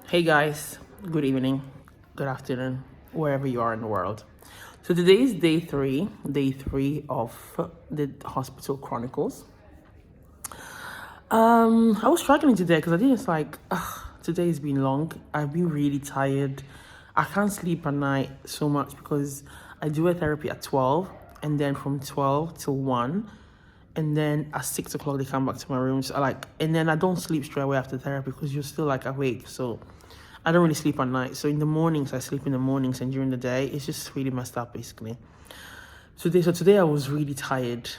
Hey guys, good evening, good afternoon, wherever you are in the world. So today is day three of the Hospital Chronicles. I was struggling today because I think it's like, today's been long. I've been really tired. I can't sleep at night so much because I do a therapy at 12 and then from 12 till 1 and then at 6 o'clock they come back to my room. So and then I don't sleep straight away after therapy because you're still like awake. So I don't really sleep at night. So in the mornings, I sleep in the mornings, and during the day, it's just really messed up, basically. So today I was really tired,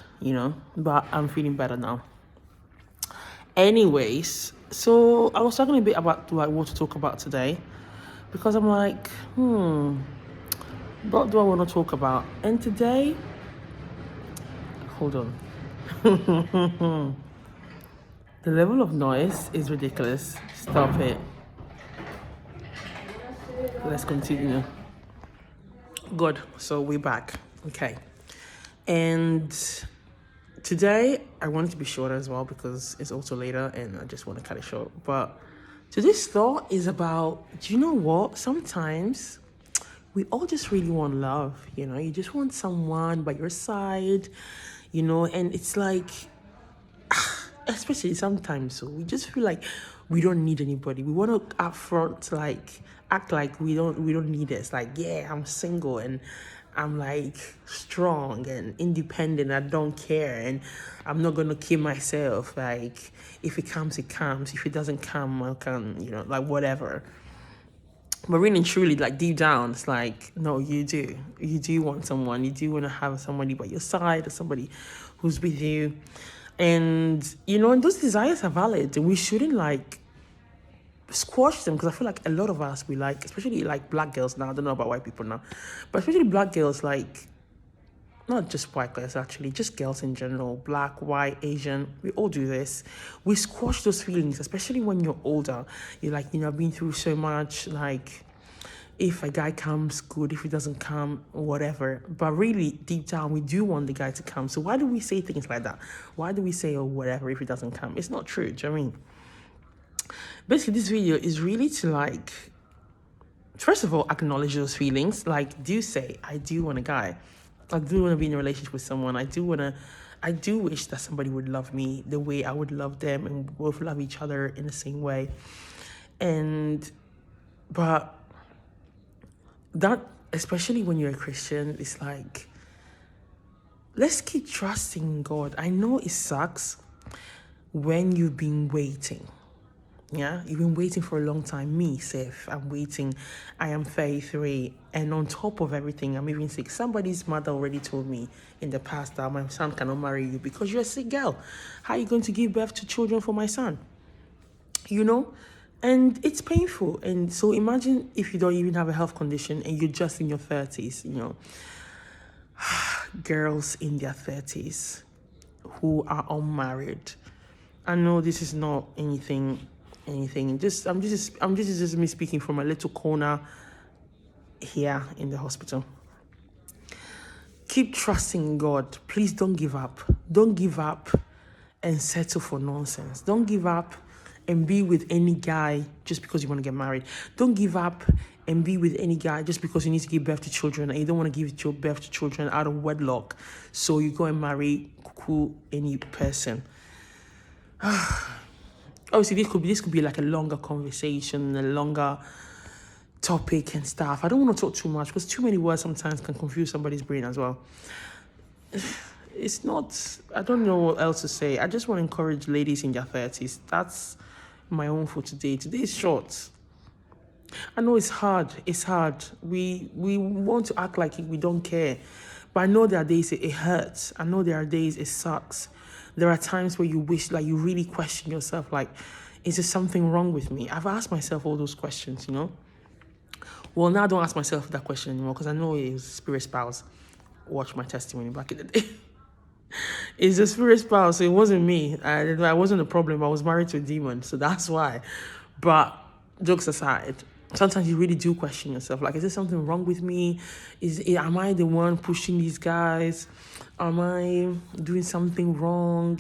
but I'm feeling better now. Anyways, so I was talking a bit about like what to talk about today, because I'm like, what do I want to talk about? And today, hold on, the level of noise is ridiculous. Stop it. Let's continue. Good. So we're back. Okay. And today I want it to be shorter as well because it's also later and I just want to cut it short. But today's thought is about, do you know what? Sometimes we all just really want love, you just want someone by your side, and it's like, especially sometimes, so we just feel like we don't need anybody. We want to upfront act like we don't need it. It's like, yeah, I'm single and I'm like strong and independent. I don't care and I'm not gonna kill myself. Like, if it comes, it comes. If it doesn't come, I can, like whatever. But really and truly, like deep down, it's like, no, you do want someone. You do want to have somebody by your side or somebody who's with you. And those desires are valid. We shouldn't squash them, because I feel like a lot of us, we like, especially like black girls now, I don't know about white people now, but especially black girls, like not just white girls, actually, just girls in general, black, white, Asian, we all do this. We squash those feelings, especially when you're older. You're like, I've been through so much, like, if a guy comes, good. If he doesn't come, whatever. But really, deep down, we do want the guy to come. So why do we say things like that? Why do we say, oh, whatever, if he doesn't come? It's not true. Do you know what I mean? Basically, this video is really to first of all, acknowledge those feelings. Like, do say, I do want a guy. I do want to be in a relationship with someone. I do wish that somebody would love me the way I would love them and both love each other in the same way. But that, especially when you're a Christian, it's like, let's keep trusting God. I know it sucks when you've been waiting. Yeah, you've been waiting for a long time. Me, safe. I'm waiting. I am 33. And on top of everything, I'm even sick. Somebody's mother already told me in the past that my son cannot marry you because you're a sick girl. How are you going to give birth to children for my son? And it's painful. And so imagine if you don't even have a health condition and you're just in your 30s, girls in their 30s who are unmarried. I know this is not anything. This is just me speaking from a little corner here in the hospital. Keep trusting God. Please don't give up. Don't give up and settle for nonsense. Don't give up and be with any guy just because you want to get married. Don't give up and be with any guy just because you need to give birth to children and you don't want to give birth to children out of wedlock. So you go and marry any person. Obviously, this could be like a longer conversation, a longer topic and stuff. I don't want to talk too much because too many words sometimes can confuse somebody's brain as well. It's not, I don't know what else to say. I just want to encourage ladies in their 30s. That's my own for today. Today is short. I know it's hard. It's hard. We want to act like we don't care. But I know there are days it hurts. I know there are days it sucks. There are times where you wish, like, you really question yourself, like, is there something wrong with me? I've asked myself all those questions, Well, now I don't ask myself that question anymore because I know it was spirit spouse. Watch my testimony back in the day. It's a spirit spouse, so it wasn't me. I wasn't a problem. I was married to a demon, so that's why. But jokes aside, sometimes you really do question yourself. Like, is there something wrong with me? Am I the one pushing these guys? Am I doing something wrong?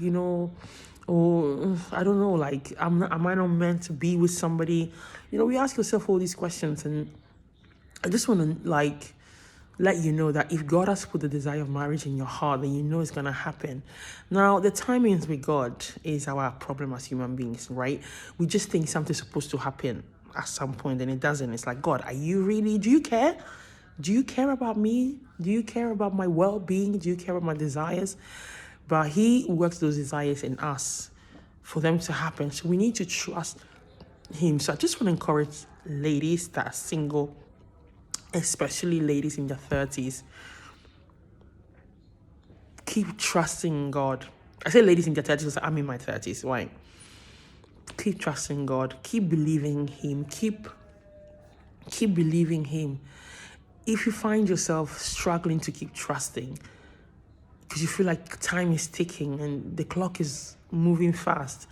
or I don't know, like, am I not meant to be with somebody? We ask yourself all these questions, and I just want to, like, let you know that if God has put the desire of marriage in your heart, then you know it's going to happen. Now, the timings with God is our problem as human beings, right? We just think something's supposed to happen at some point, and it doesn't. It's like, God, do you care? Do you care about me? Do you care about my well-being? Do you care about my desires? But he works those desires in us for them to happen. So we need to trust him. So I just want to encourage ladies that are single, especially ladies in their 30s, keep trusting God. I say ladies in their 30s because I'm in my 30s. Why? Keep trusting God. Keep believing him. Keep believing him. If you find yourself struggling to keep trusting because you feel like time is ticking and the clock is moving fast,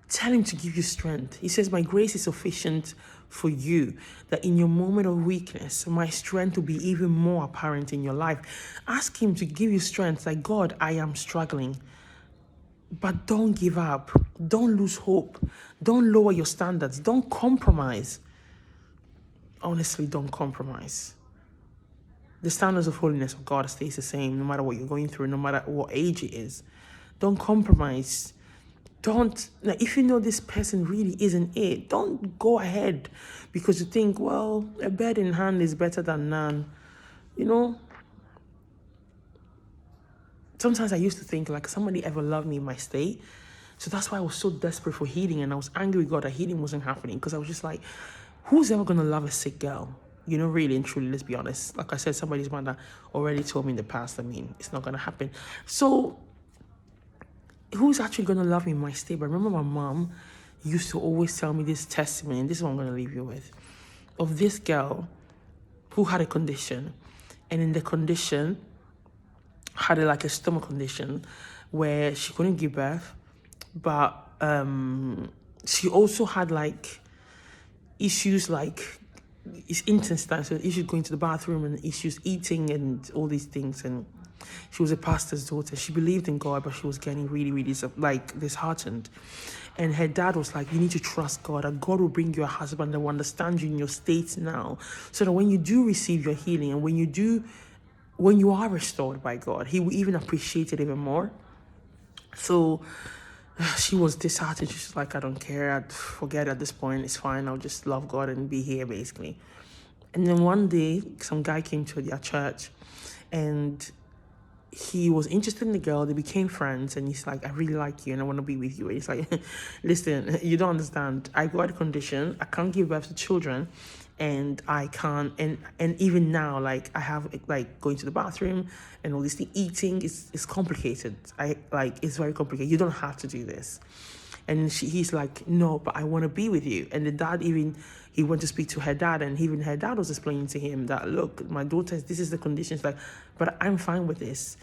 tell him to give you strength. He says, my grace is sufficient for you, that in your moment of weakness, my strength will be even more apparent in your life. Ask him to give you strength. Like, God, I am struggling. But don't give up. Don't lose hope. Don't lower your standards. Don't compromise. Honestly, don't compromise. The standards of holiness of God stays the same no matter what you're going through, no matter what age it is. Don't compromise. If you know this person really isn't it, don't go ahead because you think, well, a bird in hand is better than none. Sometimes I used to think like somebody ever loved me in my state. So that's why I was so desperate for healing, and I was angry with God that healing wasn't happening because I was just like, who's ever going to love a sick girl? Really and truly, let's be honest. Like I said, somebody's mother already told me in the past, it's not going to happen. So who's actually going to love me in my state? But I remember my mom used to always tell me this testimony, and this is what I'm going to leave you with, of this girl who had a condition, and in the condition had a stomach condition where she couldn't give birth, but she also had issues it's intestine, so issues going to the bathroom and issues eating and all these things. And she was a pastor's daughter. She believed in God, but she was getting really, really disheartened. And her dad was like, you need to trust God, and God will bring you a husband that will understand you in your state now, so that when you do receive your healing and when you are restored by God, he will even appreciate it even more. So she was disheartened. She's like, I don't care. I'd forget at this point. It's fine. I'll just love God and be here, basically. And then one day, some guy came to their church, and he was interested in the girl. They became friends, and he's like, I really like you, and I want to be with you. And he's like, listen, you don't understand. I got a condition. I can't give birth to children, and I can't. And even now, I have going to the bathroom and all this thing. Eating is complicated. It's very complicated. You don't have to do this. And he's like, no, but I want to be with you. And the dad he went to speak to her dad, and even her dad was explaining to him that, look, my daughter, this is the conditions. But I'm fine with this.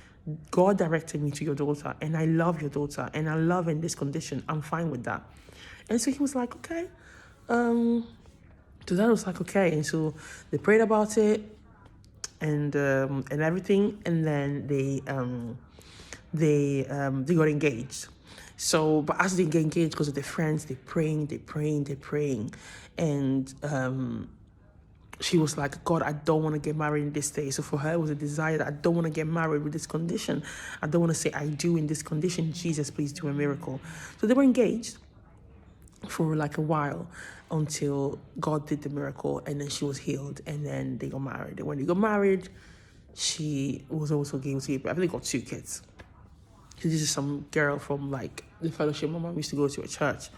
God directed me to your daughter, and I love your daughter, and I love in this condition. I'm fine with that. And so he was like, okay. So dad was like, okay. And so they prayed about it and everything, and then they got engaged. So, but as they get engaged, because of their friends, they're praying. And she was like, God, I don't want to get married in this state. So for her, it was a desire that I don't want to get married with this condition. I don't want to say I do in this condition. Jesus, please do a miracle. So they were engaged for a while until God did the miracle, and then she was healed, and then they got married. And when they got married, she was also guilty. I think they got 2 kids. This is some girl from the fellowship my mom used to go to a church.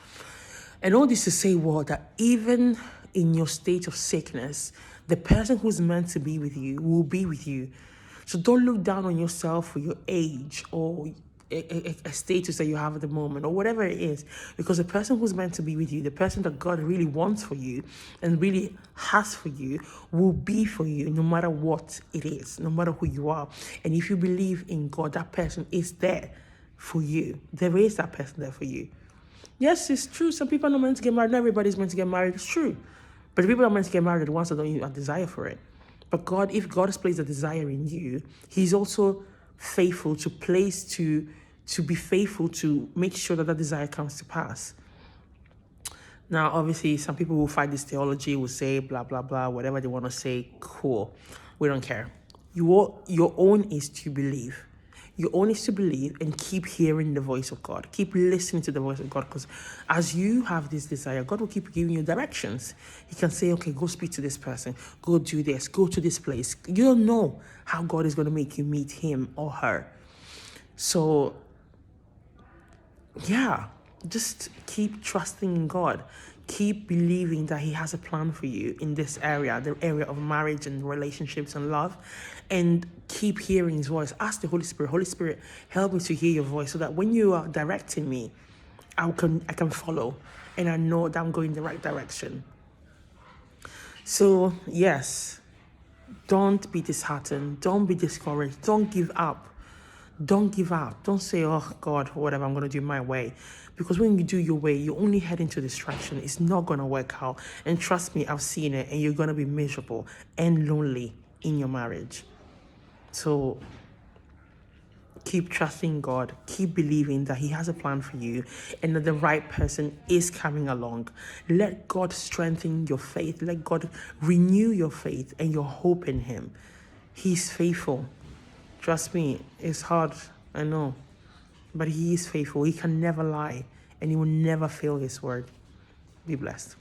And all this to say that even in your state of sickness, the person who's meant to be with you will be with you. So don't look down on yourself for your age or a status that you have at the moment or whatever it is, because the person who's meant to be with you, the person that God really wants for you and really has for you, will be for you no matter what it is, no matter who you are. And if you believe in God, that person is there for you. There is that person there for you. Yes, it's true. Some people are not meant to get married. Not everybody's meant to get married. It's true. But the people that are meant to get married are the ones that don't even have desire for it. But God, if God has placed a desire in you, He's also faithful to to be faithful to make sure that that desire comes to pass. Now, obviously, some people will fight this theology, will say blah, blah, blah, whatever they want to say. Cool. We don't care. Your own is to believe. Your own is to believe and keep hearing the voice of God. Keep listening to the voice of God, because as you have this desire, God will keep giving you directions. He can say, okay, go speak to this person. Go do this. Go to this place. You don't know how God is going to make you meet him or her. So, yeah, just keep trusting in God. Keep believing that he has a plan for you in this area, the area of marriage and relationships and love. And keep hearing his voice. Ask the Holy Spirit, help me to hear your voice so that when you are directing me, I can follow and I know that I'm going the right direction. So, yes, don't be disheartened. Don't be discouraged. Don't give up. Don't give up. Don't say, oh God, whatever, I'm going to do my way. Because when you do your way, you only head into distraction. It's not going to work out. And trust me, I've seen it. And you're going to be miserable and lonely in your marriage. So keep trusting God. Keep believing that he has a plan for you and that the right person is coming along. Let God strengthen your faith. Let God renew your faith and your hope in him. He's faithful. Trust me, it's hard, I know. But he is faithful. He can never lie. And he will never fail his word. Be blessed.